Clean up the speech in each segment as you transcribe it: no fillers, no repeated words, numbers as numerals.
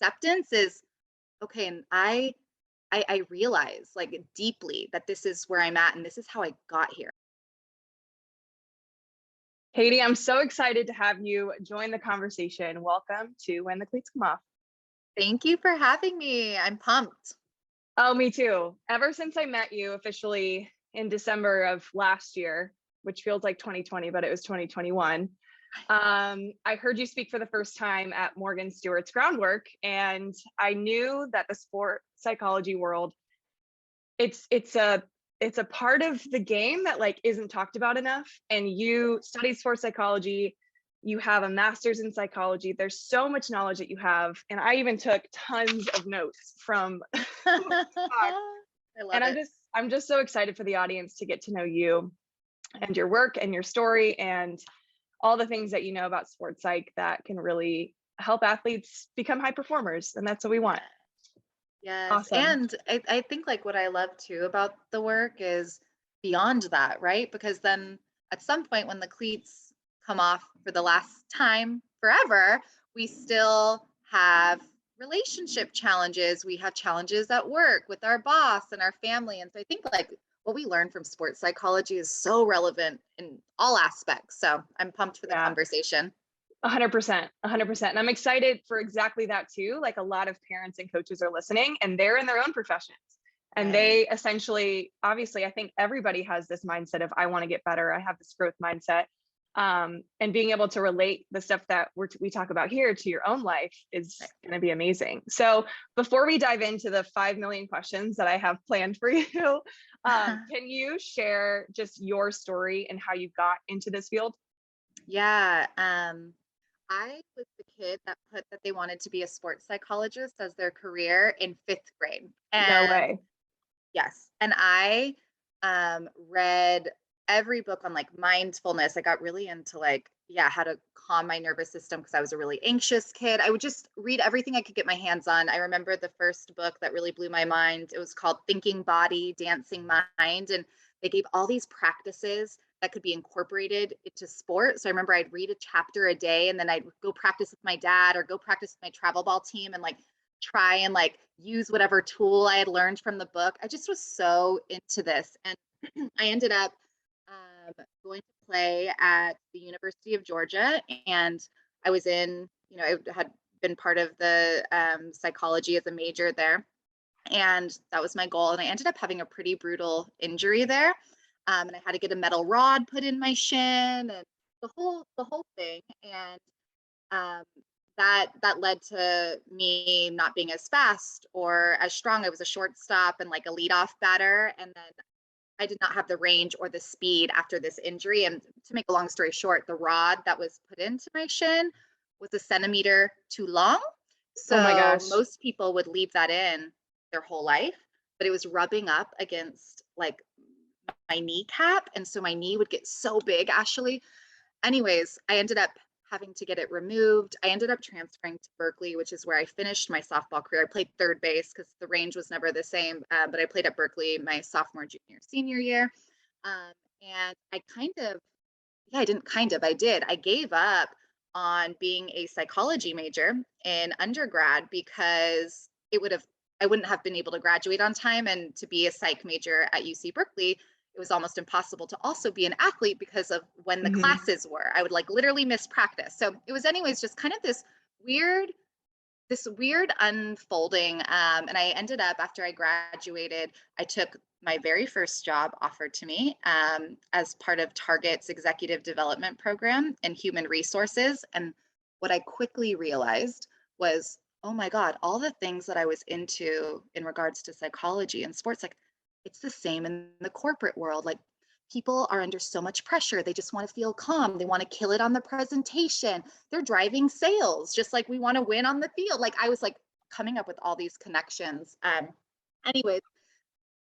acceptance is okay. And I realize like deeply that this is where I'm at and this is how I got here. Katie, I'm so excited to have you join the conversation. Welcome to When the Cleats Come Off. Thank you for having me. I'm pumped. Oh, me too. Ever since I met you officially in December of last year, which feels like 2020, but it was 2021, I heard you speak for the first time at Morgan Stewart's Groundwork, and I knew that the sport psychology world, it's a part of the game that like isn't talked about enough. And you study sports psychology, you have a master's in psychology. There's so much knowledge that you have, and I even took tons of notes from talk. I love And it. I'm just so excited for the audience to get to know you and your work and your story and all the things that you know about sports psych that can really help athletes become high performers. And that's what we want. Yes. Awesome. And I think like what I love too about the work is beyond that, right? Because then at some point when the cleats come off for the last time forever, we still have relationship challenges. We have challenges at work with our boss and our family. And so I think like what we learn from sports psychology is so relevant in all aspects. So I'm pumped for the Yeah. conversation. 100%, 100%. And I'm excited for exactly that too. Like a lot of parents and coaches are listening and they're in their own professions. And Right. they essentially, obviously, I think everybody has this mindset of, I want to get better. I have this growth mindset. And being able to relate the stuff that we talk about here to your own life is going to be amazing. So before we dive into the 5 million questions that I have planned for you, can you share just your story and how you got into this field? Yeah. I was the kid that put that they wanted to be a sports psychologist as their career in 5th grade. No And way. yes, and I read every book on like mindfulness. I got really into like, yeah, how to calm my nervous system because I was a really anxious kid. I would just read everything I could get my hands on. I remember the first book that really blew my mind. It was called Thinking Body, Dancing Mind. And they gave all these practices that could be incorporated into sport. So I remember I'd read a chapter a day and then I'd go practice with my dad or go practice with my travel ball team and like try and like use whatever tool I had learned from the book. I just was so into this. And I ended up going to play at the University of Georgia. And I was in, I had been part of the psychology as a major there. And that was my goal. And I ended up having a pretty brutal injury there. And I had to get a metal rod put in my shin and the whole thing. And um, that led to me not being as fast or as strong. I was a shortstop and like a leadoff batter, and then I did not have the range or the speed after this injury. And to make a long story short, the rod that was put into my shin was a centimeter too long. Oh my So gosh. most people would leave that in their whole life, but it was rubbing up against like my kneecap. And so my knee would get so big, Ashley. Anyways, I ended up having to get it removed. I ended up transferring to Berkeley, which is where I finished my softball career. I played third base because the range was never the same, but I played at Berkeley my sophomore, junior, senior year. And I did. I gave up on being a psychology major in undergrad because I wouldn't have been able to graduate on time. And to be a psych major at UC Berkeley, it was almost impossible to also be an athlete because of when the Mhm. classes were. I would like literally miss practice. So it was anyways just kind of weird this weird unfolding. And I ended up, after I graduated, I took my very first job offered to me as part of Target's executive development program in human resources. And what I quickly realized was, oh my God, all the things that I was into in regards to psychology and sports, like it's the same in the corporate world. Like people are under so much pressure. They just want to feel calm. They want to kill it on the presentation. They're driving sales, just like we want to win on the field. Like I was like coming up with all these connections. Anyways,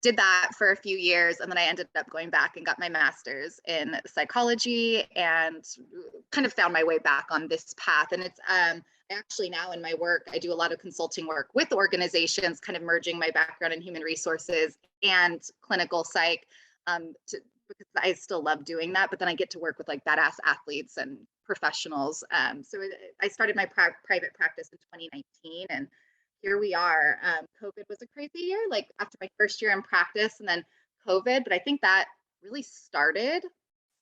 did that for a few years. And then I ended up going back and got my master's in psychology and kind of found my way back on this path. And it's actually now in my work, I do a lot of consulting work with organizations, kind of merging my background in human resources and clinical psych because I still love doing that. But then I get to work with like badass athletes and professionals. I started my private practice in 2019 and here we are. COVID was a crazy year, like after my first year in practice and then COVID, but I think that really started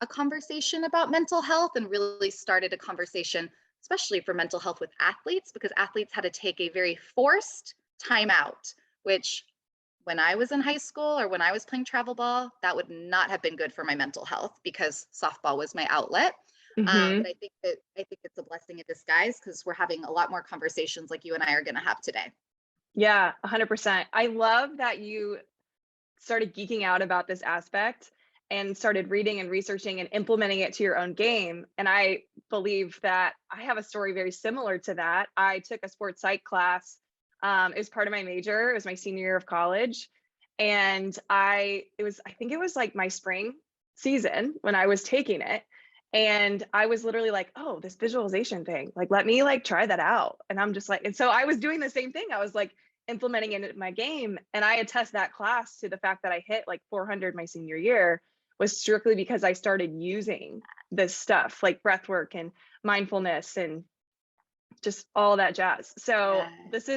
a conversation about mental health and really started a conversation, especially for mental health with athletes, because athletes had to take a very forced time out, which when I was in high school or when I was playing travel ball, that would not have been good for my mental health because softball was my outlet. Hmm. But I think it's a blessing in disguise because we're having a lot more conversations like you and I are going to have today. Yeah, 100%. I love that you started geeking out about this aspect and started reading and researching and implementing it to your own game. And I believe that I have a story very similar to that. I took a sports psych class. It was part of my major. It was my senior year of college. And I think it was like my spring season when I was taking it. And I was literally like, oh, this visualization thing, like, let me like try that out. And I'm just like, and so I was doing the same thing. I was like, implementing it in my game. And I attest that class to the fact that I hit like 400 my senior year was strictly because I started using this stuff like breath work and mindfulness and just all that jazz. So Yeah. this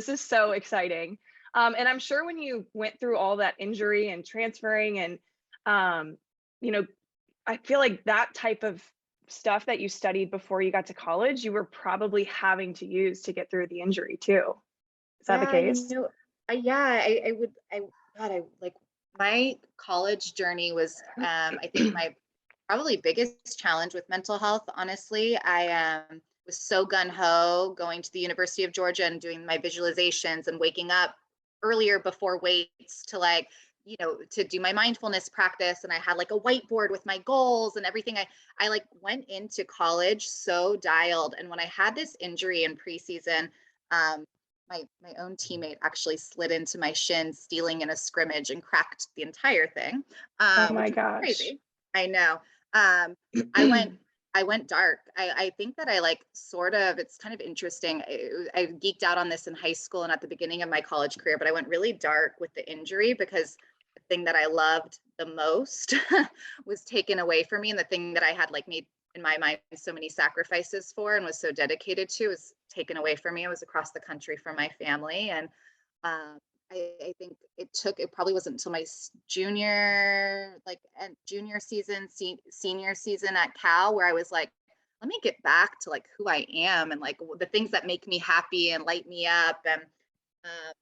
is so exciting. And I'm sure when you went through all that injury and transferring and um, you know, I feel like that type of stuff that you studied before you got to college, you were probably having to use to get through the injury too. Is that the Yeah, case? yeah, I would, God, I like my college journey was, I think my probably biggest challenge with mental health. Honestly, I was so gun ho going to the University of Georgia and doing my visualizations and waking up earlier before weights to like, to do my mindfulness practice. And I had like a whiteboard with my goals and everything. I like went into college so dialed. And when I had this injury in preseason, um, my own teammate actually slid into my shin stealing in a scrimmage and cracked the entire thing, Oh my which was gosh. crazy. I know. um, I went I went dark. I think that I like sort of, it's kind of interesting. I geeked out on this in high school and at the beginning of my college career, but I went really dark with the injury because the thing that I loved the most was taken away from me. And the thing that I had like made in my mind so many sacrifices for and was so dedicated to was taken away from me. I was across the country from my family. And um, I think it probably wasn't until my junior season, senior season at Cal, where I was like, let me get back to like who I am and like the things that make me happy and light me up. And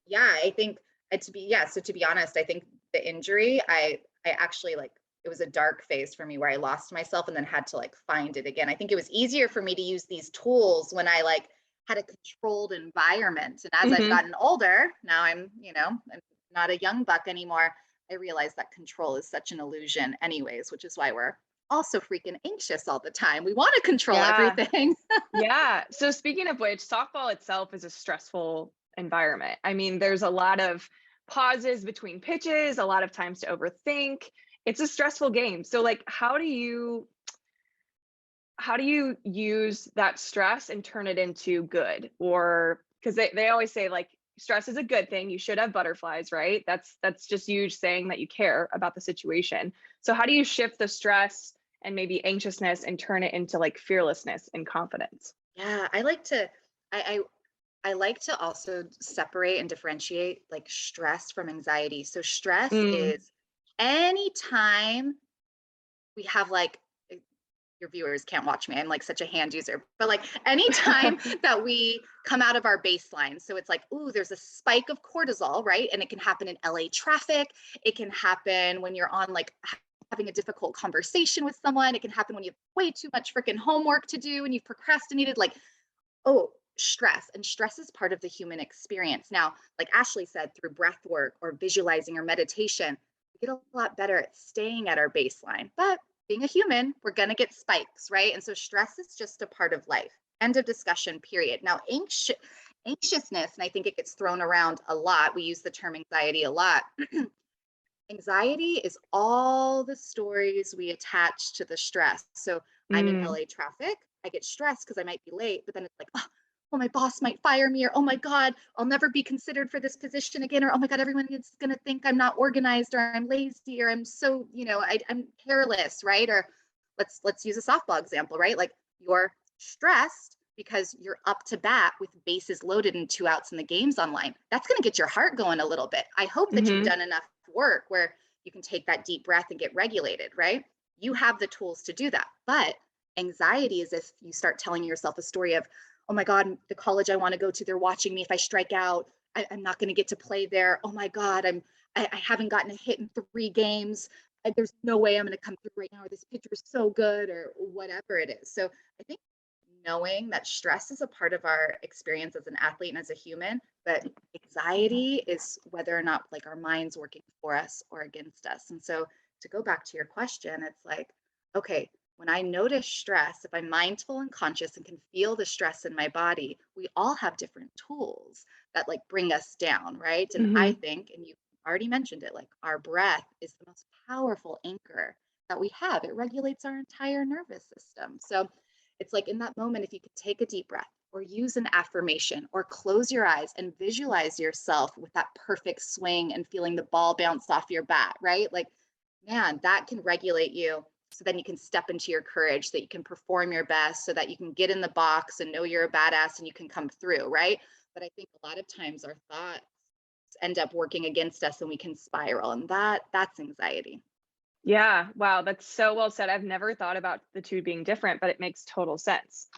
yeah, I think so to be honest, I think the injury, I actually like, it was a dark phase for me where I lost myself and then had to like find it again. I think it was easier for me to use these tools when I like had a controlled environment. And as I've Hmm. gotten older, now I'm not a young buck anymore. I realize that control is such an illusion, anyways, which is why we're also freaking anxious all the time. We want to control Yeah. everything. Yeah. So speaking of which, softball itself is a stressful environment. I mean, there's a lot of pauses between pitches, a lot of times to overthink. It's a stressful game. So like how do you use that stress and turn it into good? Or because they always say like stress is a good thing. You should have butterflies, right? That's just you saying that you care about the situation. So how do you shift the stress and maybe anxiousness and turn it into like fearlessness and confidence? Yeah, I I like to also separate and differentiate like stress from anxiety. So stress Mm, is anytime we have like, your viewers can't watch me. I'm like such a hand user, but like anytime that we come out of our baseline. So it's like, ooh, there's a spike of cortisol, right? And it can happen in LA traffic. It can happen when you're on like having a difficult conversation with someone. It can happen when you have way too much freaking homework to do and you've procrastinated. Like, oh, stress. And stress is part of the human experience. Now, like Ashley said, through breath work or visualizing or meditation, we get a lot better at staying at our baseline. But being a human, we're going to get spikes, right? And so stress is just a part of life. End of discussion, period. Now, anxiousness, and I think it gets thrown around a lot. We use the term anxiety a lot. Anxiety is all the stories we attach to the stress. So I'm in mm, LA traffic. I get stressed because I might be late, but then it's like, oh, my boss might fire me, or oh my God, I'll never be considered for this position again, or oh my God, everyone is going to think I'm not organized, or I'm lazy, or I'm so, I'm careless, right? Or let's use a softball example, right? Like you're stressed because you're up to bat with bases loaded and 2 outs and the game's online. That's going to get your heart going a little bit. I hope that you've Hmm. done enough work where you can take that deep breath and get regulated, right? You have the tools to do that. But anxiety is if you start telling yourself a story of, oh my God, the college I want to go to, they're watching me. If I strike out, I'm not going to get to play there. Oh my God, I haven't gotten a hit in 3 games. There's no way I'm going to come through right now, or this pitcher is so good, or whatever it is. So I think knowing that stress is a part of our experience as an athlete and as a human, but anxiety is whether or not like our mind's working for us or against us. And so to go back to your question, it's like, okay, when I notice stress, if I'm mindful and conscious and can feel the stress in my body, we all have different tools that like bring us down, right? And I Hmm. think, and you already mentioned it, like our breath is the most powerful anchor that we have. It regulates our entire nervous system. So it's like in that moment, if you could take a deep breath or use an affirmation or close your eyes and visualize yourself with that perfect swing and feeling the ball bounce off your bat, right? Like, man, that can regulate you. So then you can step into your courage, so that you can perform your best, so that you can get in the box and know you're a badass and you can come through, right? But I think a lot of times our thoughts end up working against us and we can spiral. And that's anxiety. Yeah. Wow. That's so well said. I've never thought about the two being different, but it makes total sense.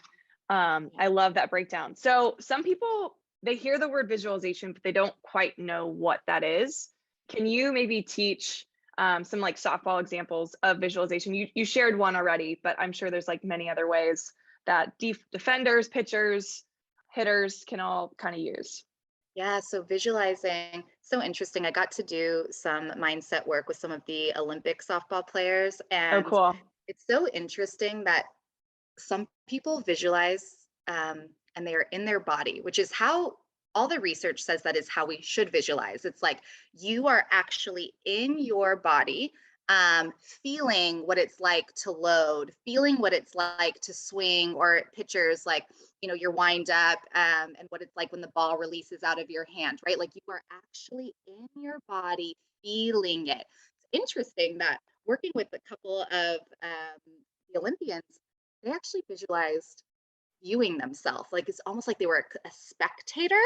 Yeah. I love that breakdown. So some people, they hear the word visualization, but they don't quite know what that is. Can you maybe teach some like softball examples of visualization? You shared one already, but I'm sure there's like many other ways that defenders, pitchers, hitters can all kind of use. Yeah, so visualizing, so interesting. I got to do some mindset work with some of the Olympic softball players, Oh, and cool. it's so interesting that some people visualize and they are in their body, which is how all the research says that is how we should visualize. It's like you are actually in your body, feeling what it's like to load, feeling what it's like to swing, or pitchers like, you're wind up, and what it's like when the ball releases out of your hand, right? Like you are actually in your body feeling it. It's interesting that working with a couple of the Olympians, they actually visualized viewing themselves. Like it's almost like they were a spectator,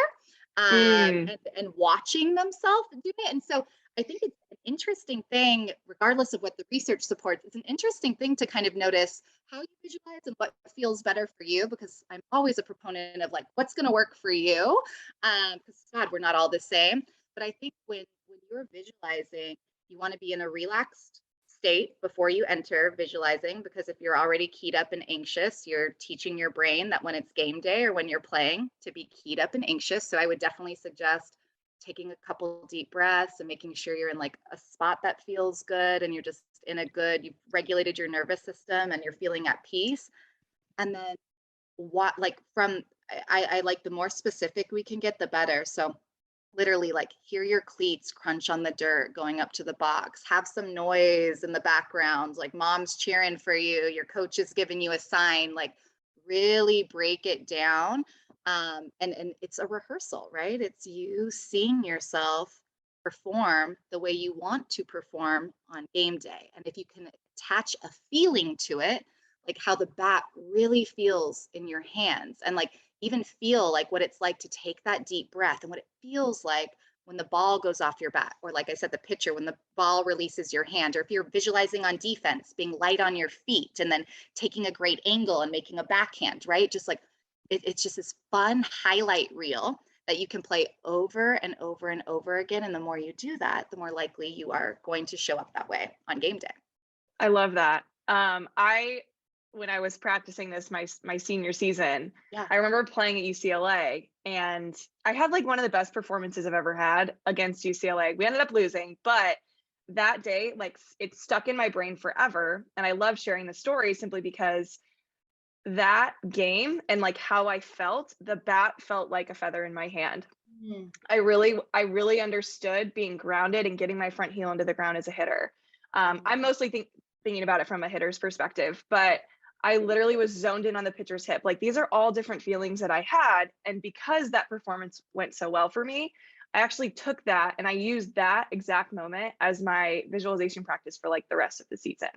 Mm, and watching themselves do it. And so I think it's an interesting thing, regardless of what the research supports, it's an interesting thing to kind of notice how you visualize and what feels better for you, because I'm always a proponent of like what's going to work for you. Because God, we're not all the same. But I think when you're visualizing, you want to be in a relaxed state before you enter visualizing, because if you're already keyed up and anxious, you're teaching your brain that when it's game day or when you're playing to be keyed up and anxious. So I would definitely suggest taking a couple deep breaths and making sure you're in like a spot that feels good and you're just in a good, you've regulated your nervous system and you're feeling at peace. And then what, like from, I like the more specific we can get, the better. So literally like hear your cleats crunch on the dirt going up to the box, have some noise in the background, like mom's cheering for you, your coach is giving you a sign, like really break it down. And it's a rehearsal, right? It's you seeing yourself perform the way you want to perform on game day. And if you can attach a feeling to it, like how the bat really feels in your hands, and like even feel like what it's like to take that deep breath and what it feels like when the ball goes off your bat, or like I said, the pitcher, when the ball releases your hand, or if you're visualizing on defense, being light on your feet and then taking a great angle and making a backhand, right? Just like it's just this fun highlight reel that you can play over and over and over again. And the more you do that, the more likely you are going to show up that way on game day. I love that. I when I was practicing this my senior season, Yeah. I remember playing at UCLA and I had like one of the best performances I've ever had against UCLA. We ended up losing, but that day like it stuck in my brain forever and I love sharing the story simply because that game and like how I felt, the bat felt like a feather in my hand. Mm. I really understood being grounded and getting my front heel into the ground as a hitter. I'm mostly thinking about it from a hitter's perspective, but I literally was zoned in on the pitcher's hip. Like these are all different feelings that I had, and because that performance went so well for me, I actually took that and I used that exact moment as my visualization practice for like the rest of the season.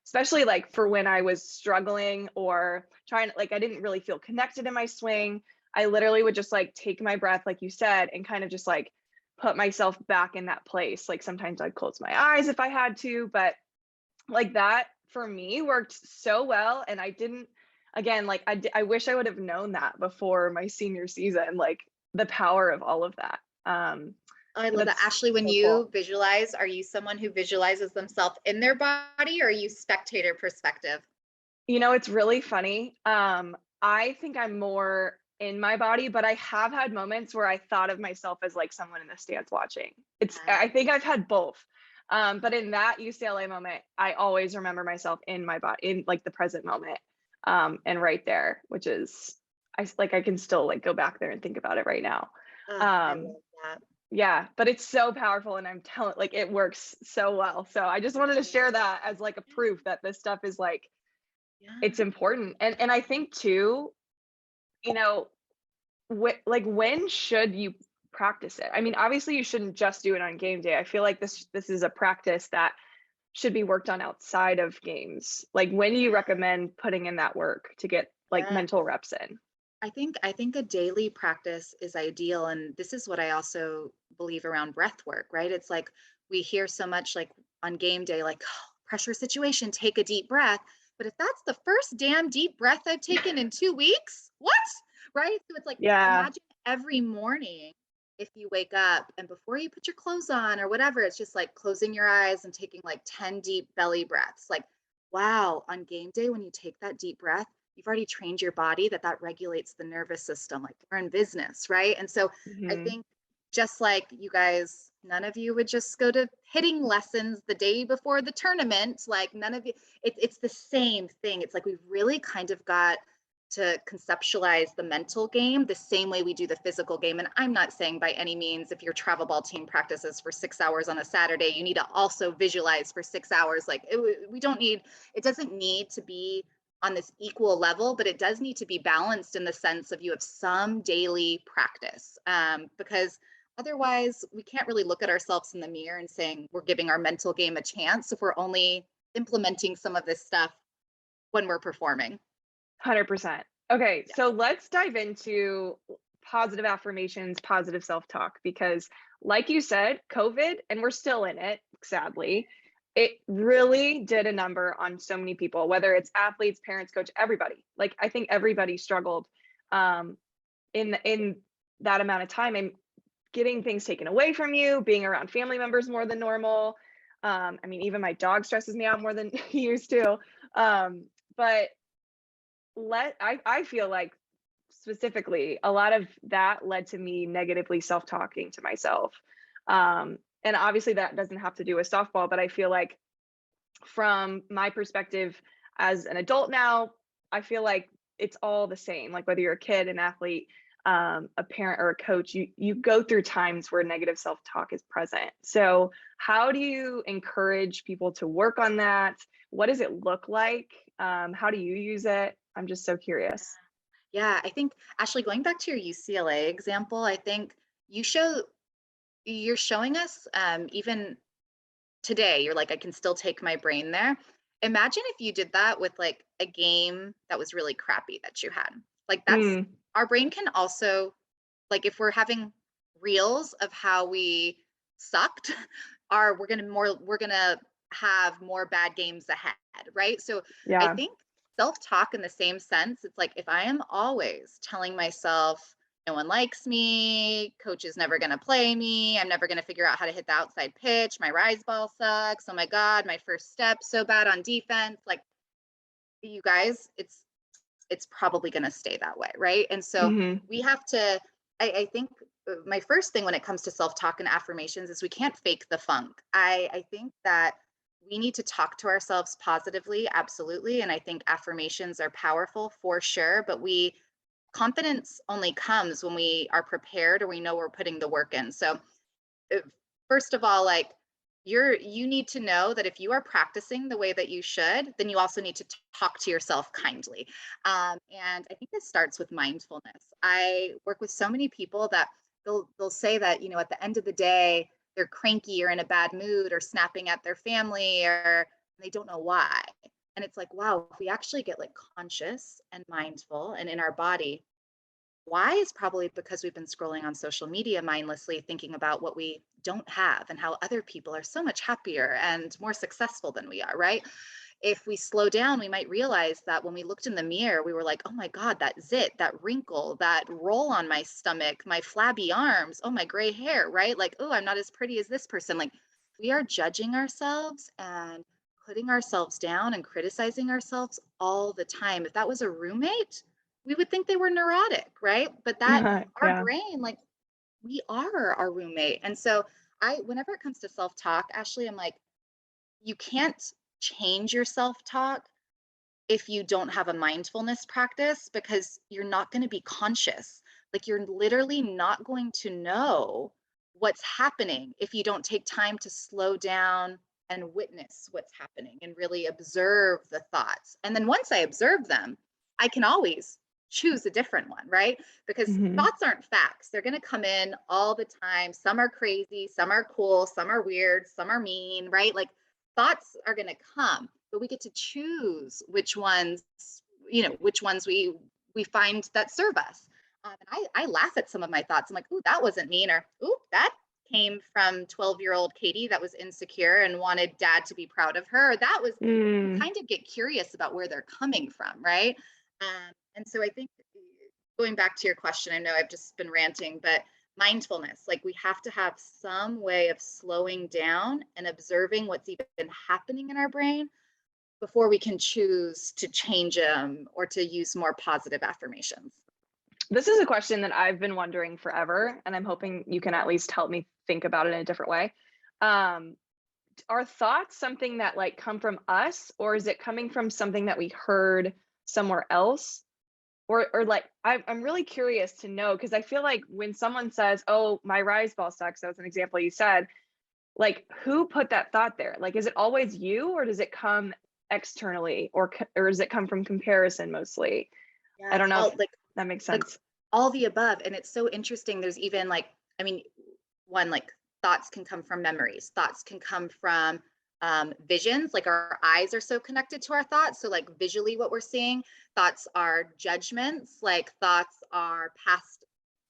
especially like for when I was struggling or trying to, like, I didn't really feel connected in my swing. I literally would just like take my breath, like you said, and kind of just like put myself back in that place. Like sometimes I'd close my eyes if I had to, but like that for me worked so well. And I didn't, again, like I wish I would have known that before my senior season, like the power of all of that. Oh, I But love that. that's Ashley, when so cool. you visualize, are you someone who visualizes themselves in their body or are you spectator perspective? You know, it's really funny. I think I'm more in my body, but I have had moments where I thought of myself as like someone in the stands watching. I Yeah. think I've had both. But in that UCLA moment, I always remember myself in my body, in like the present moment, and right there, which is, I can still like go back there and think about it right now. Oh, I Um, love that. yeah, but it's so powerful, and I'm telling, like, it works so well. So I just wanted to share that as like a proof that this stuff is like, Yeah. it's important. And I think too, you know, like when should you practice it? I mean, obviously you shouldn't just do it on game day. I feel like this is a practice that should be worked on outside of games. Like when do you recommend putting in that work to get like Yeah. mental reps in? I think a daily practice is ideal. And this is what I also believe around breath work, right? It's like we hear so much like on game day, like "Oh, pressure situation, take a deep breath. But if that's the first damn deep breath I've taken in 2 weeks, what? Right? So it's like Yeah, imagine every morning if you wake up and before you put your clothes on or whatever, it's just like closing your eyes and taking like 10 deep belly breaths. Like, wow, on game day, when you take that deep breath, you've already trained your body that that regulates the nervous system like we're in business, right? And so I hmm, think just like you guys, none of you would just go to hitting lessons the day before the tournament, like none of you, it's the same thing. It's like we've really kind of got to conceptualize the mental game the same way we do the physical game. And I'm not saying by any means if your travel ball team practices for 6 hours on a Saturday you need to also visualize for 6 hours. Like we don't need, it doesn't need to be on this equal level, but it does need to be balanced in the sense of you have some daily practice, because otherwise we can't really look at ourselves in the mirror and saying we're giving our mental game a chance if we're only implementing some of this stuff when we're performing. 100%. Okay, Yeah. so let's dive into positive affirmations, positive self-talk, because like you said, COVID, and we're still in it, sadly, it really did a number on so many people, whether it's athletes, parents, coach, everybody. Like I think everybody struggled um, in that amount of time and getting things taken away from you, being around family members more than normal. I mean, even my dog stresses me out more than he used to. But I feel like specifically a lot of that led to me negatively self-talking to myself. And obviously that doesn't have to do with softball, but I feel like from my perspective as an adult now, I feel like it's all the same. Like whether you're a kid, an athlete, a parent, or a coach, you go through times where negative self-talk is present. So how do you encourage people to work on that? What does it look like? How do you use it? I'm just so curious. Yeah, I think Ashley, going back to your UCLA example, I think you show you're showing us even today, you're like, I can still take my brain there. Imagine if you did that with like a game that was really crappy that you had. Like that's Mm, our brain can also, like if we're having reels of how we sucked, are we're gonna have more bad games ahead, right? So I yeah. think self-talk in the same sense, it's like if I am always telling myself no one likes me, coach is never going to play me, I'm never going to figure out how to hit the outside pitch, my rise ball sucks, oh my god, my first step so bad on defense, like you guys, it's probably going to stay that way, right? And so Hmm. we have to, I think my first thing when it comes to self-talk and affirmations is we can't fake the funk. I think that we need to talk to ourselves positively, absolutely. And I think affirmations are powerful for sure, but we confidence only comes when we are prepared or we know we're putting the work in. So first of all, like you need to know that if you are practicing the way that you should, then you also need to talk to yourself kindly. And I think this starts with mindfulness. I work with so many people that they'll say that, at the end of the day they're cranky or in a bad mood or snapping at their family or they don't know why. And it's like, wow, if we actually get like conscious and mindful and in our body, why is probably because we've been scrolling on social media mindlessly, thinking about what we don't have and how other people are so much happier and more successful than we are, right? If we slow down, we might realize that when we looked in the mirror, we were like, oh my God, that zit, that wrinkle, that roll on my stomach, my flabby arms, oh, my gray hair, right? Like, oh, I'm not as pretty as this person. Like, we are judging ourselves and putting ourselves down and criticizing ourselves all the time. If that was a roommate, we would think they were neurotic, right? But that our Yeah. brain, like, we are our roommate. And so whenever it comes to self-talk, Ashley, I'm like, you can't change your self-talk if you don't have a mindfulness practice, because you're not going to be conscious. Like, you're literally not going to know what's happening if you don't take time to slow down and witness what's happening and really observe the thoughts. And then once I observe them, I can always choose a different one, right? Because Hmm. thoughts aren't facts. They're going to come in all the time. Some are crazy, some are cool, some are weird, some are mean, right? Like, thoughts are going to come, but we get to choose which ones, which ones we find that serve us. And I laugh at some of my thoughts. I'm like, ooh, that wasn't mean, or ooh, that came from 12-year-old Katie that was insecure and wanted dad to be proud of her. That was, you Mm. kind of get curious about where they're coming from, right? And so I think, going back to your question, I know I've just been ranting, but mindfulness, like, we have to have some way of slowing down and observing what's even happening in our brain before we can choose to change them or to use more positive affirmations. This is a question that I've been wondering forever, and I'm hoping you can at least help me think about it in a different way. Um, are thoughts something that like come from us, or is it coming from something that we heard somewhere else? Or like I'm really curious to know, because I feel like when someone says, "Oh, my rise ball sucks," that was an example you said. Like, who put that thought there? Like, is it always you, or does it come externally, or does it come from comparison mostly? Yeah, I don't it's know if all like that makes like sense. all the above. And it's so interesting. There's even like, I mean, one, like, thoughts can come from memories, thoughts can come from visions. Like, our eyes are so connected to our thoughts. So, like, visually, what we're seeing, thoughts are judgments, like, thoughts are past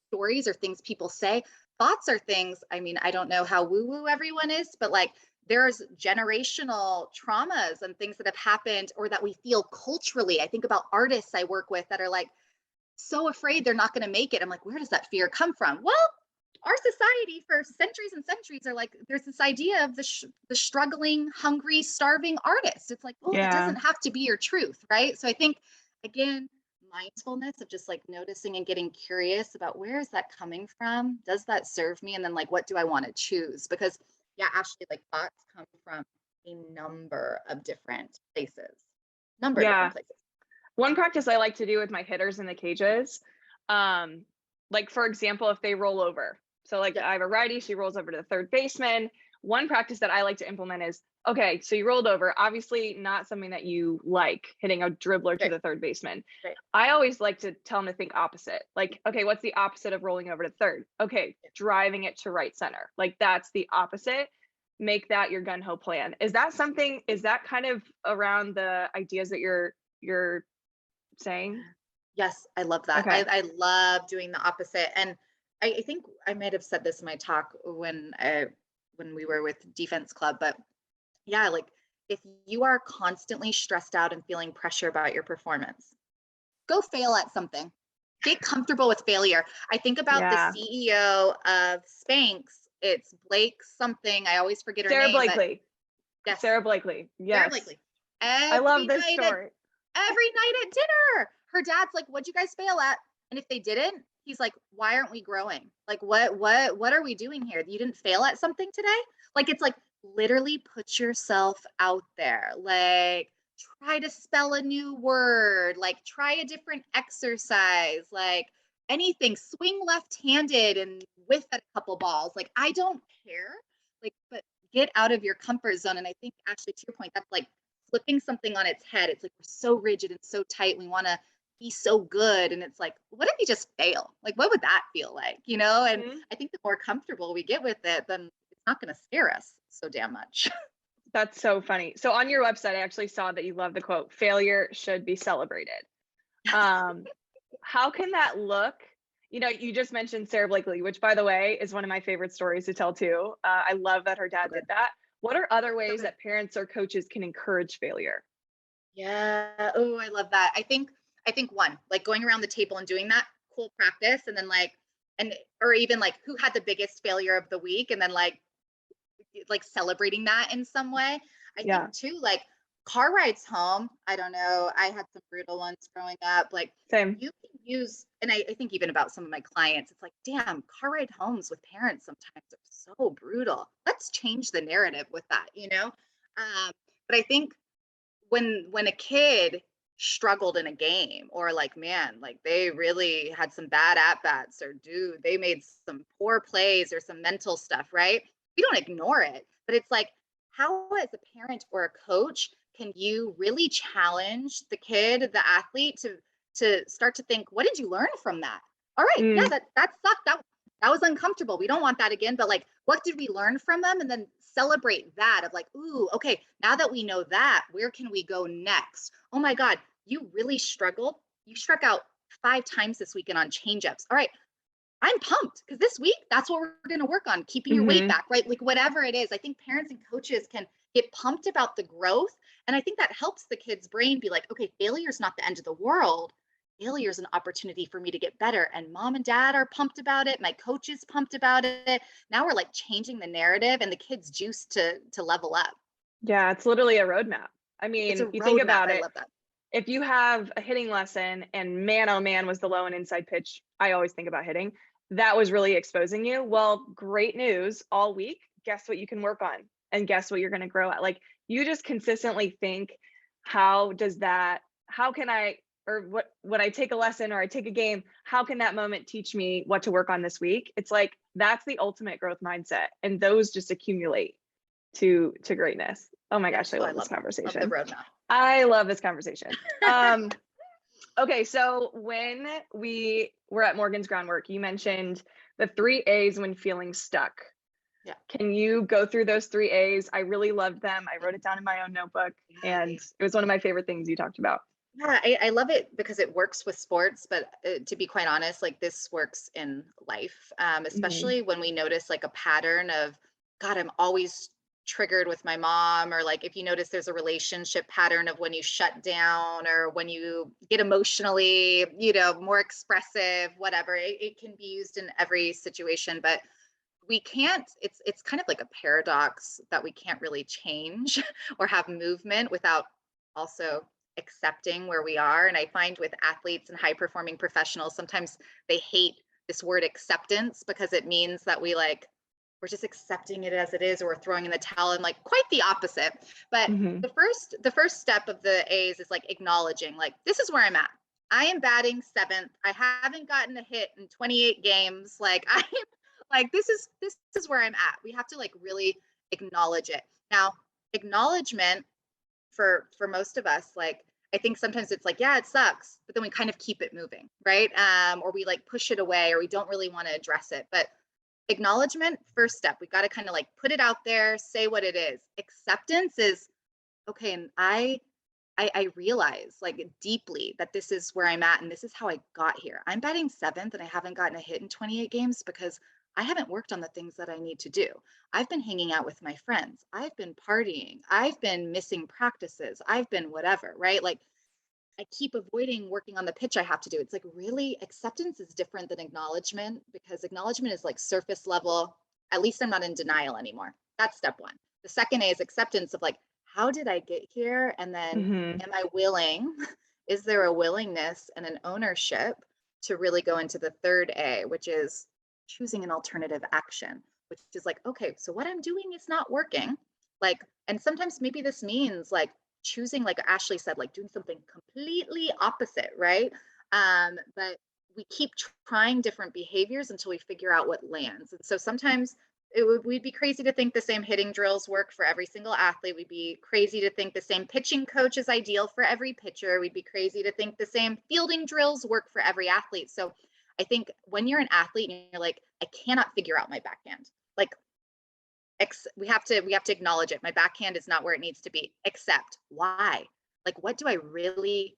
stories or things people say. Thoughts are things, I mean, I don't know how woo woo everyone is, but like, there's generational traumas and things that have happened or that we feel culturally. I think about artists I work with that are like so afraid they're not going to make it. I'm like, where does that fear come from? Well, our society for centuries and centuries are like, there's this idea of the struggling, hungry, starving artist. It's like, well, that Yeah. doesn't have to be your truth, right? So I think, again, mindfulness of just like noticing and getting curious about, where is that coming from? Does that serve me? And then, like, what do I want to choose? Because, yeah, actually, like, thoughts come from a number of different places, number of different Yeah. places. One practice I like to do with my hitters in the cages, um, like for example, if they roll over. So like Yep. I have a righty, she rolls over to the third baseman. One practice that I like to implement is, okay, so you rolled over, obviously not something that you like, hitting a dribbler to Right. the third baseman. Right. I always like to tell them to think opposite. Like, okay, what's the opposite of rolling over to third? Okay, Yeah. driving it to right center. Like that's the opposite. Make that your gun ho plan. Is that something, is that kind of around the ideas that you're saying? Yes, I love that. Okay. I love doing the opposite. And I think I might have said this in my talk when we were with Defense Club, but yeah, like, if you are constantly stressed out and feeling pressure about your performance, go fail at something. Get comfortable with failure. I think about the Yeah. CEO of Spanx. It's Blake something. I always forget her Sarah name, but Blakely. yes, Sarah Blakely. Sarah Yes. Blakely. I love Every this night at story. dinner. Her dad's like, "What'd you guys fail at?" And if they didn't, he's like, "Why aren't we growing? Like, what are we doing here? You didn't fail at something today?" Like, it's like, literally put yourself out there. Like, try to spell a new word, like, try a different exercise, like, anything, swing left-handed and whiff at a couple balls. Like, I don't care. Like, but get out of your comfort zone. And I think, actually, to your point, that's like flipping something on its head. It's like, we're so rigid and so tight. We want to be so good. And it's like, what if you just fail? Like, what would that feel like? And Mhm. I think the more comfortable we get with it, then it's not going to scare us so damn much. That's so funny. So on your website, I actually saw that you love the quote, failure should be celebrated. Um, how can that look? You know, you just mentioned Sarah Blakely, which by the way, is one of my favorite stories to tell too. I love that her So dad good. did that. What are other So ways good. that parents or coaches can encourage failure? Yeah. Oh, I love that. I think one, like going around the table and doing that, cool practice. And then like, and or even like who had the biggest failure of the week, and then like celebrating that in some way. I think Yeah, too, like car rides home. I don't know. I had some brutal ones growing up. Like same. you can use, and I think even about some of my clients, it's like, damn, car ride homes with parents sometimes are so brutal. Let's change the narrative with that, you know? But I think when a kid struggled in a game, or like man, like they really had some bad at bats, or dude, they made some poor plays or some mental stuff, right? We don't ignore it, but it's like, how as a parent or a coach can you really challenge the kid, the athlete, to start to think, what did you learn from that? All right, yeah, Mm, that sucked, that was uncomfortable, we don't want that again, but like what did we learn from them? And then celebrate that of like, ooh, okay, now that we know that, where can we go next? Oh my God, you really struggled. You struck out 5 times this weekend on changeups. All right, I'm pumped because this week, that's what we're going to work on, keeping your weight hmm. back, right? Like whatever it is. I think parents and coaches can get pumped about the growth. And I think that helps the kid's brain be like, okay, failure is not the end of the world. Failure is an opportunity for me to get better. And mom and dad are pumped about it. My coach is pumped about it. Now we're like changing the narrative, and the kid's juiced to level up. Yeah, it's literally a roadmap. I It's a mean, you think roadmap. about I it. love that. If you have a hitting lesson and man, oh man, was the low and inside pitch, I always think about hitting, that was really exposing you. Well, great news all week. Guess what you can work on? And guess what you're going to grow at? Like you just consistently think, how does that, how can I, or what, when I take a lesson or I take a game, how can that moment teach me what to work on this week? It's like, that's the ultimate growth mindset. And those just accumulate to greatness. Oh my gosh, Yes. I Oh, I love this love the conversation. roadmap. I love this conversation. Okay, so when we were at Morgan's Groundwork, you mentioned the 3 A's when feeling stuck. Yeah. Can you go through those 3 A's? I really loved them. I wrote it down in my own notebook, and Yay. it was one of my favorite things you talked about. Yeah, I love it because it works with sports, but to be quite honest, like this works in life, Mhm. especially when we notice like a pattern of, God, I'm always triggered with my mom, or like if you notice there's a relationship pattern of when you shut down or when you get emotionally, more expressive, whatever. It can be used in every situation, but we can't, it's kind of like a paradox that we can't really change or have movement without also accepting where we are. And I find with athletes and high performing professionals, sometimes they hate this word acceptance because it means that we're just accepting it as it is, or we're throwing in the towel, and like quite the opposite. But Mhm. the first step of the A's is like acknowledging, like, this is where I'm at. I am batting seventh. I haven't gotten a hit in 28 games. Like I am like this is where I'm at. We have to like really acknowledge it. Now, acknowledgement for most of us, like I think sometimes it's like, yeah, it sucks, but then we kind of keep it moving, right? Or we like push it away, or we don't really want to address it. But acknowledgement, first step, we got to kind of like put it out there, say what it is. Acceptance is, okay, and I realize like deeply that this is where I'm at and this is how I got here. I'm batting seventh and I haven't gotten a hit in 28 games because I haven't worked on the things that I need to do. I've been hanging out with my friends. I've been partying. I've been missing practices. I've been whatever, right? Like I keep avoiding working on the pitch I have to do. It's like, really, acceptance is different than acknowledgement, because acknowledgement is like surface level. At least I'm not in denial anymore. That's step one. The second A is acceptance of like, how did I get here? And then, Mhm. am I willing? Is there a willingness and an ownership to really go into the third A, which is choosing an alternative action, which is like, okay, so what I'm doing is not working. Like, and sometimes maybe this means like choosing, like Ashley said, like doing something completely opposite, right? But we keep trying different behaviors until we figure out what lands. And so sometimes we'd be crazy to think the same hitting drills work for every single athlete. We'd be crazy to think the same pitching coach is ideal for every pitcher. We'd be crazy to think the same fielding drills work for every athlete. So I think when you're an athlete and you're like, I cannot figure out my backhand, like we have to acknowledge it. My backhand is not where it needs to be. Except why? Like, what do I really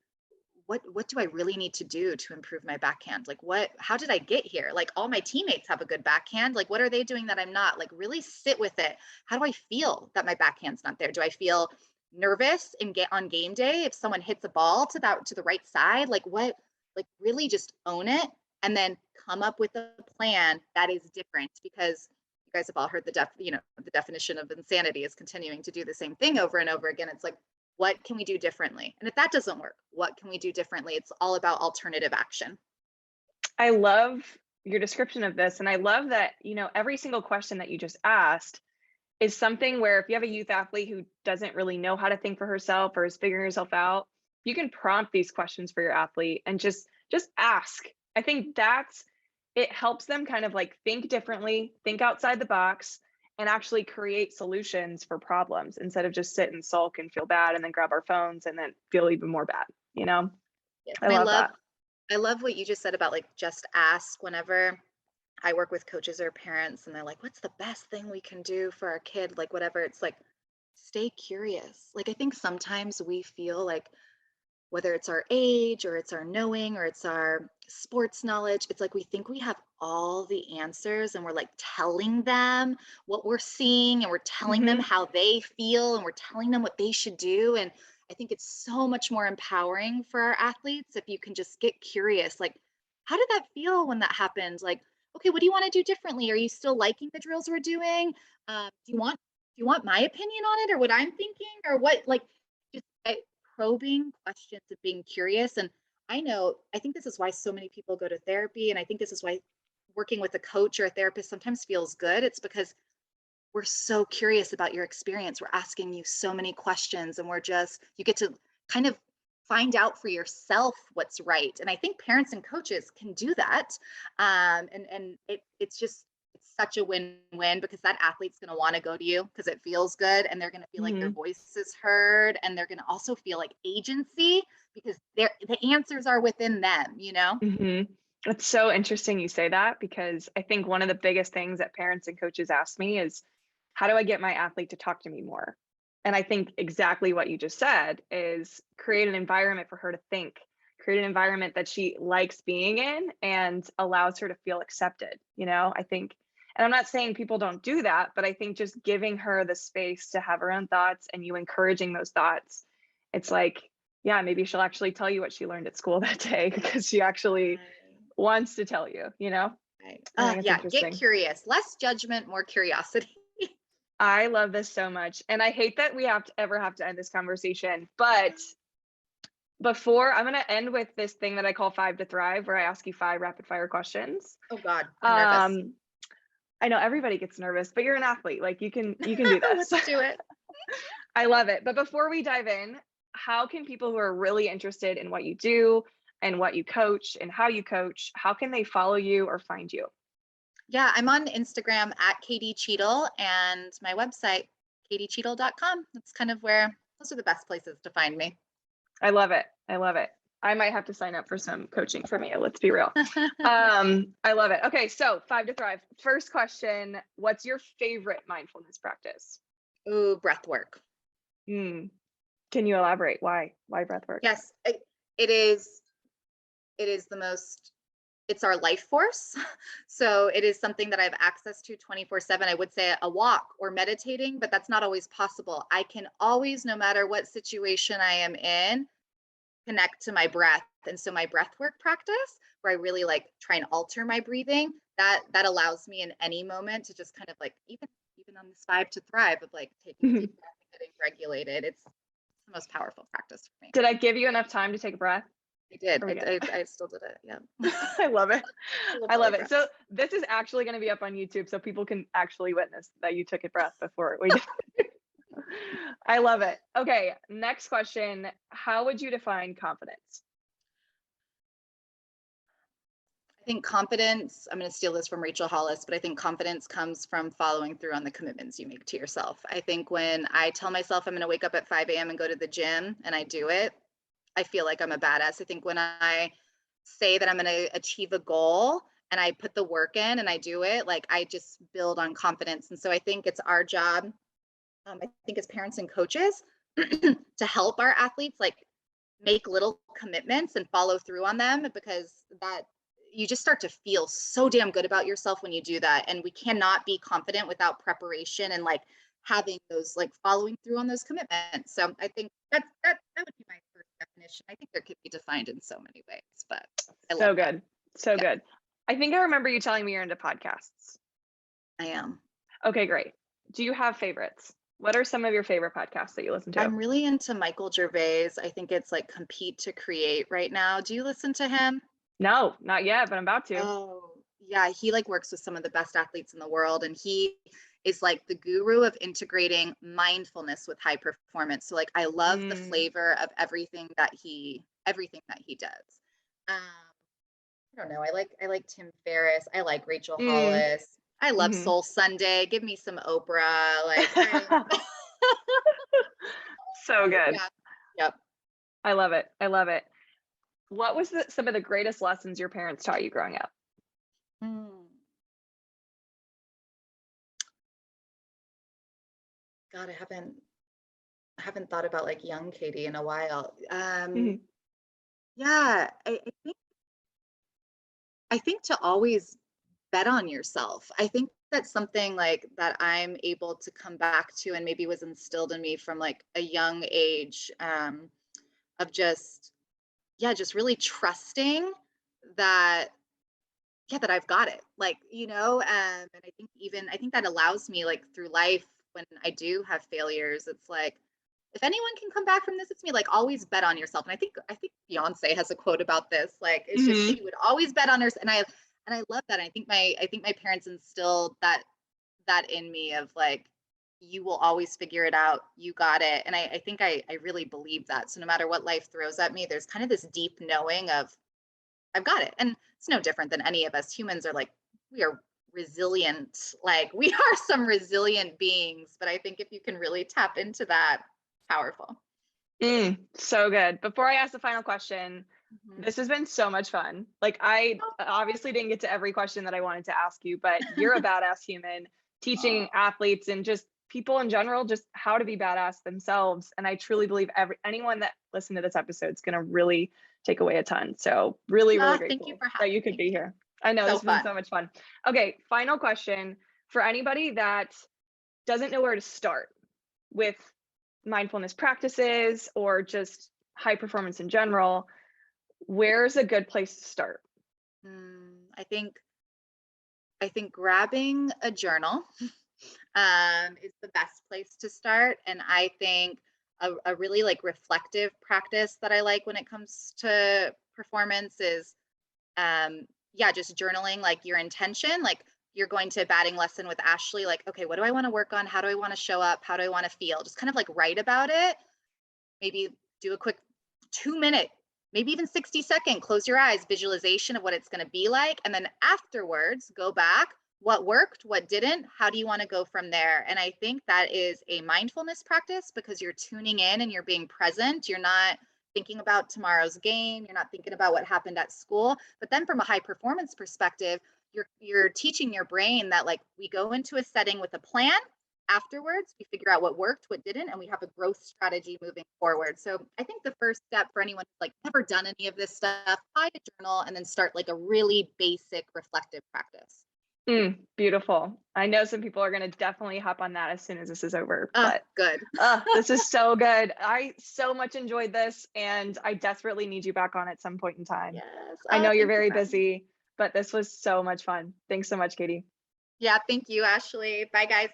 need to do to improve my backhand? Like, how did I get here? Like, all my teammates have a good backhand. Like, what are they doing that I'm not? Like, really sit with it. How do I feel that my backhand's not there? Do I feel nervous on game day if someone hits a ball to the right side? Like, what? Like, really just own it, and then come up with a plan that is different, because you guys have all heard the definition of insanity is continuing to do the same thing over and over again. It's like, what can we do differently? And if that doesn't work, what can we do differently? It's all about alternative action. I love your description of this. And I love that, every single question that you just asked is something where if you have a youth athlete who doesn't really know how to think for herself or is figuring herself out, you can prompt these questions for your athlete and just ask. I think it helps them kind of like think differently, think outside the box, and actually create solutions for problems instead of just sit and sulk and feel bad and then grab our phones and then feel even more bad. Yes. I And love that. I love what you just said about like just ask. Whenever I work with coaches or parents and they're like, what's the best thing we can do for our kid? Like, whatever, it's like, stay curious. Like, I think sometimes we feel like, whether it's our age or it's our knowing or it's our sports knowledge, it's like we think we have all the answers, and we're like telling them what we're seeing, and we're telling them Hmm. how they feel, and we're telling them what they should do. And I think it's so much more empowering for our athletes if you can just get curious. Like, how did that feel when that happened? Like, okay, what do you want to do differently? Are you still liking the drills we're doing? Do you want my opinion on it, or what I'm thinking, or what? Like, just probing questions and being curious. And I think this is why so many people go to therapy. And I think this is why working with a coach or a therapist sometimes feels good. It's because we're so curious about your experience. We're asking you so many questions, and you get to kind of find out for yourself what's right. And I think parents and coaches can do that. It's such a win-win, because that athlete's going to want to go to you because it feels good, and they're going to feel like their Hmm. voice is heard, and they're going to also feel like agency because the answers are within them. Hmm. It's so interesting you say that, because I think one of the biggest things that parents and coaches ask me is, how do I get my athlete to talk to me more? And I think exactly what you just said is create an environment for her to think, create an environment that she likes being in and allows her to feel accepted. I think, and I'm not saying people don't do that, but I think just giving her the space to have her own thoughts and you encouraging those thoughts, it's like, yeah, maybe she'll actually tell you what she learned at school that day because she actually wants to tell you. Right. I think it's Yeah, get interesting. curious. Less judgment, more curiosity. I love this so much. And I hate that we ever have to end this conversation. But before, I'm going to end with this thing that I call 5 to Thrive, where I ask you 5 rapid fire questions. Oh God, I'm nervous. Um, I know everybody gets nervous, but you're an athlete. Like you can do this. Let's do it. I love it. But before we dive in, how can people who are really interested in what you do and what you coach and how can they follow you or find you? Yeah, I'm on Instagram at Katie Cheadle, and my website, katiecheadle.com. That's kind of those are the best places to find me. I love it. I love it. I might have to sign up for some coaching from you. Let's be real. I love it. Okay, so 5 to Thrive. First question, what's your favorite mindfulness practice? Ooh, breath work. Hmm. Can you elaborate? Why? Why breath work? Yes, it is. It is it's our life force. So it is something that I have access to 24/7. I would say a walk or meditating, but that's not always possible. I can always, no matter what situation I am in, connect to my breath. And so my breath work practice, where I really like try and alter my breathing, that allows me in any moment to just kind of like, even on this 5 to Thrive, of like taking a deep breath and getting regulated. It's the most powerful practice for me. Did I give you enough time to take a breath? I did. Are we good? I still did it. Yeah. I love it. Full I belly love it. breath. So this is actually going to be up on YouTube so people can actually witness that you took a breath before we did. I love it. Okay, next question. How would you define confidence? I think confidence, I'm going to steal this from Rachel Hollis, but I think confidence comes from following through on the commitments you make to yourself. I think when I tell myself I'm going to wake up at 5 a.m. and go to the gym and I do it, I feel like I'm a badass. I think when I say that I'm going to achieve a goal and I put the work in and I do it, like I just build on confidence. And so I think it's our job, I think as parents and coaches, to help our athletes like make little commitments and follow through on them, because that you just start to feel so damn good about yourself when you do that. And we cannot be confident without preparation and like having those like following through on those commitments. So I think that would be my first definition. I think there could be defined in so many ways, but I love So that. good. So Yeah, good. I think I remember you telling me you're into podcasts. I am. Okay, great. Do you have favorites? What are some of your favorite podcasts that you listen to? I'm really into Michael Gervais. I think it's like Compete to Create right now. Do you listen to him? No, not yet, but I'm about to. Oh, yeah, he like works with some of the best athletes in the world, and he is like the guru of integrating mindfulness with high performance. So like I love the Mm, flavor of everything that he does. Um, I don't know. I like Tim Ferriss. I like Rachel mm, Hollis. I love mhm. Soul Sunday. Give me some Oprah. Like I So good. yeah. Yep. I love it. I love it. What was some of the greatest lessons your parents taught you growing up? Mm. God, I haven't thought about like young Katie in a while. Mhm. Yeah, I think to always bet on yourself. I think that's something like that I'm able to come back to and maybe was instilled in me from like a young age, of just, yeah, just really trusting that, yeah, that I've got it. Like, and I think that allows me like through life when I do have failures, it's like, if anyone can come back from this, it's me. Like always bet on yourself. And I think Beyonce has a quote about this. Like it's just Mhm. she would always bet on her. And I love that. I think my parents instilled that in me of like, you will always figure it out. You got it. And I think I really believe that. So no matter what life throws at me, there's kind of this deep knowing of I've got it. And it's no different than any of us. Humans are like, we are resilient. Like we are some resilient beings. But I think if you can really tap into that, powerful. So good. Before I ask the final question, Mhm. this has been so much fun. Like, I obviously didn't get to every question that I wanted to ask you, but you're a badass human teaching Oh, athletes and just people in general just how to be badass themselves. And I truly believe anyone that listened to this episode is going to really take away a ton. So, really, really thank you grateful for that having you could me. be here. I know this So has been fun. so much fun. Okay, final question for anybody that doesn't know where to start with mindfulness practices or just high performance in general, where's a good place to start? I think grabbing a journal is the best place to start. And I think a really like reflective practice that I like when it comes to performance is, yeah, just journaling like your intention. Like you're going to a batting lesson with Ashley, like, okay, what do I want to work on? How do I want to show up? How do I want to feel? Just kind of like write about it. Maybe do a quick 2 minute, maybe even 60-second, close your eyes, visualization of what it's going to be like. And then afterwards, go back. What worked? What didn't? How do you want to go from there? And I think that is a mindfulness practice because you're tuning in and you're being present. You're not thinking about tomorrow's game. You're not thinking about what happened at school. But then from a high performance perspective, you're teaching your brain that like we go into a setting with a plan. Afterwards, we figure out what worked, what didn't, and we have a growth strategy moving forward. So I think the first step for anyone who's like never done any of this stuff, find a journal and then start like a really basic reflective practice. Beautiful. I know some people are going to definitely hop on that as soon as this is over, Oh, but good. this is so good. I so much enjoyed this, and I desperately need you back on at some point in time. Yes. I know you're Thank you very for having me. busy, but this was so much fun. Thanks so much, Katie. Yeah, thank you, Ashley. Bye, guys.